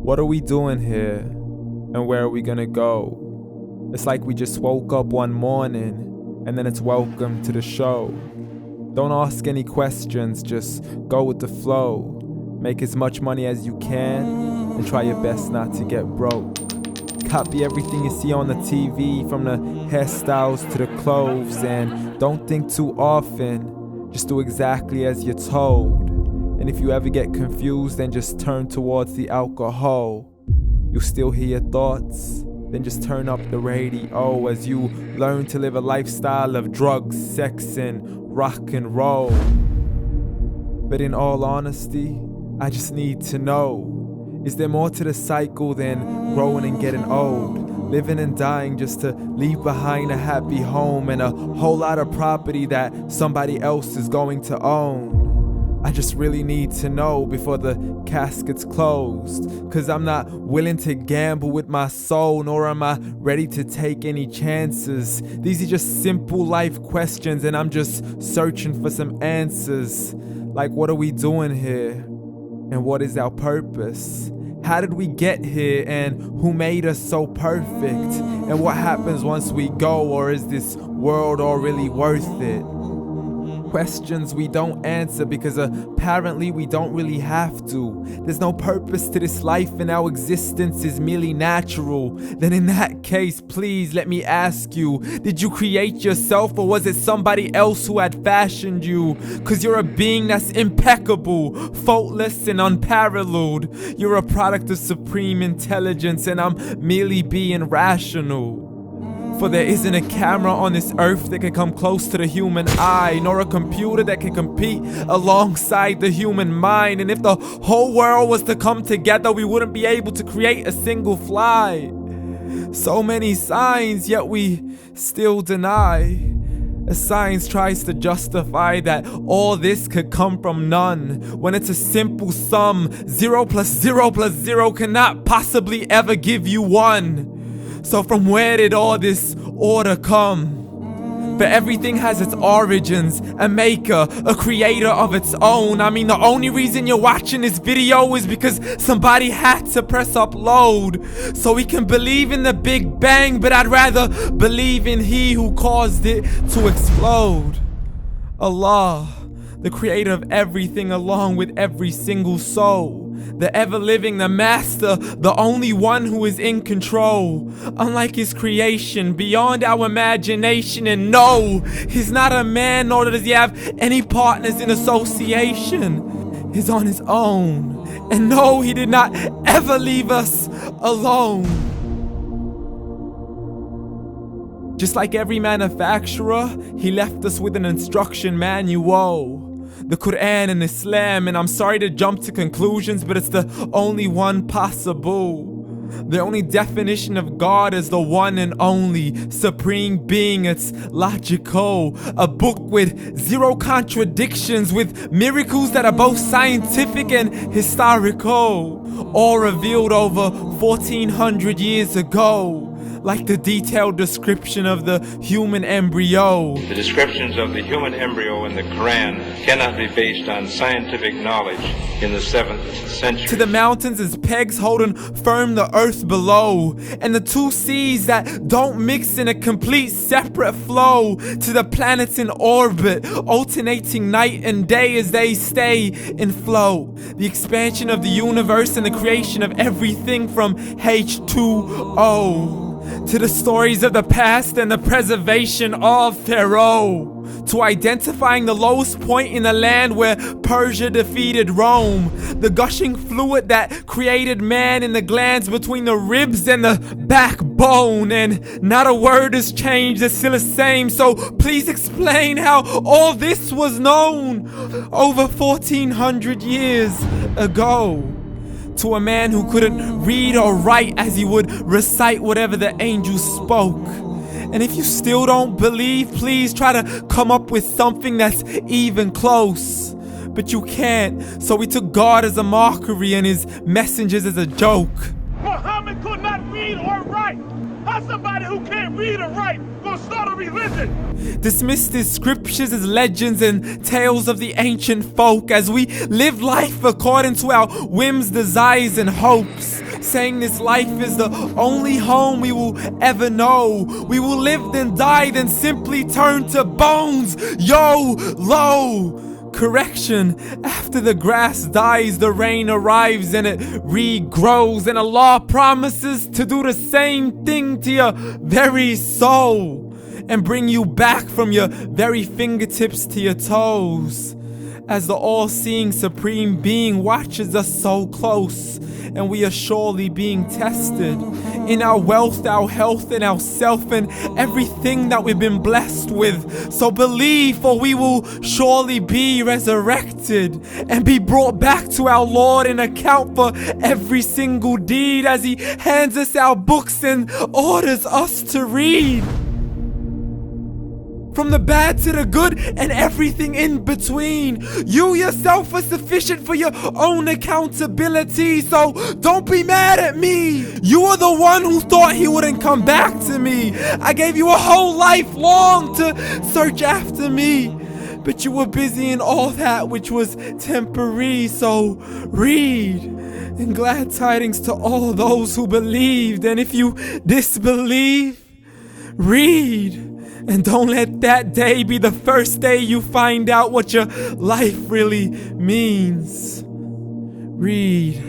What are we doing here? And where are we gonna go? It's like we just woke up one morning and then it's welcome to the show. Don't ask any questions, just go with the flow. Make as much money as you can and try your best not to get broke. Copy everything you see on the TV, from the hairstyles to the clothes, and don't think too often, just do exactly as you're told. And if you ever get confused, then just turn towards the alcohol. You'll still hear your thoughts, then just turn up the radio as you learn to live a lifestyle of drugs, sex, and rock and roll. But in all honesty, I just need to know, is there more to the cycle than growing and getting old? Living and dying just to leave behind a happy home and a whole lot of property that somebody else is going to own. I just really need to know before the casket's closed, 'cause I'm not willing to gamble with my soul, nor am I ready to take any chances. These are just simple life questions and I'm just searching for some answers. Like, what are we doing here? And what is our purpose? How did we get here, and who made us so perfect? And what happens once we go, or is this world all really worth it? Questions we don't answer because apparently we don't really have to. There's no purpose to this life and our existence is merely natural. Then in that case, please let me ask you, did you create yourself, or was it somebody else who had fashioned you? 'Cause you're a being that's impeccable, faultless and unparalleled. You're a product of supreme intelligence and I'm merely being rational. For there isn't a camera on this earth that can come close to the human eye, nor a computer that can compete alongside the human mind. And if the whole world was to come together, we wouldn't be able to create a single fly. So many signs, yet we still deny. As science tries to justify that all this could come from none, when it's a simple sum. 0 plus 0 plus 0 cannot possibly ever give you 1. So from where did all this order come? But everything has its origins, a maker, a creator of its own. I mean, the only reason you're watching this video is because somebody had to press upload. So we can believe in the Big Bang, but I'd rather believe in He who caused it to explode. Allah, the creator of everything along with every single soul. The ever-living, the master, the only one who is in control. Unlike his creation, beyond our imagination. And no, he's not a man, nor does he have any partners in association. He's on his own. And no, he did not ever leave us alone. Just like every manufacturer, he left us with an instruction manual. The Quran and Islam, and I'm sorry to jump to conclusions, but it's the only one possible. The only definition of God is the one and only supreme being. It's logical, a book with 0 contradictions, with miracles that are both scientific and historical, all revealed over 1400 years ago. Like the detailed description of the human embryo. The descriptions of the human embryo in the Quran cannot be based on scientific knowledge in the 7th century. To the mountains as pegs holding firm the earth below, and the 2 seas that don't mix in a complete separate flow. To the planets in orbit, alternating night and day as they stay in flow. The expansion of the universe and the creation of everything from H2O. To the stories of the past and the preservation of Pharaoh. To identifying the lowest point in the land where Persia defeated Rome. The gushing fluid that created man in the glands between the ribs and the backbone. And not a word has changed, it's still the same. So please explain how all this was known over 1400 years ago. To a man who couldn't read or write, as he would recite whatever the angels spoke. And if you still don't believe, please try to come up with something that's even close. But you can't, so we took God as a mockery and his messengers as a joke. Muhammad could not read or write. How's somebody who can't read or write gonna start a religion? Dismissed his scriptures as legends and tales of the ancient folk, as we live life according to our whims, desires, and hopes. saying this life is the only home we will ever know. We will live then die, then simply turn to bones. YOLO! Correction, after the grass dies, the rain arrives and it regrows, and Allah promises to do the same thing to your very soul and bring you back from your very fingertips to your toes, as the all-seeing supreme being watches us so close, and we are surely being tested in our wealth, our health, and our self, and everything that we've been blessed with. So believe, for we will surely be resurrected and be brought back to our Lord and account for every single deed, as He hands us our books and orders us to read. From the bad to the good and everything in between. You yourself are sufficient for your own accountability, so don't be mad at me. You are the one who thought He wouldn't come back to me. I gave you a whole life long to search after me, but you were busy in all that which was temporary, so read. And glad tidings to all those who believed, and if you disbelieve, read. And don't let that day be the first day you find out what your life really means. Read.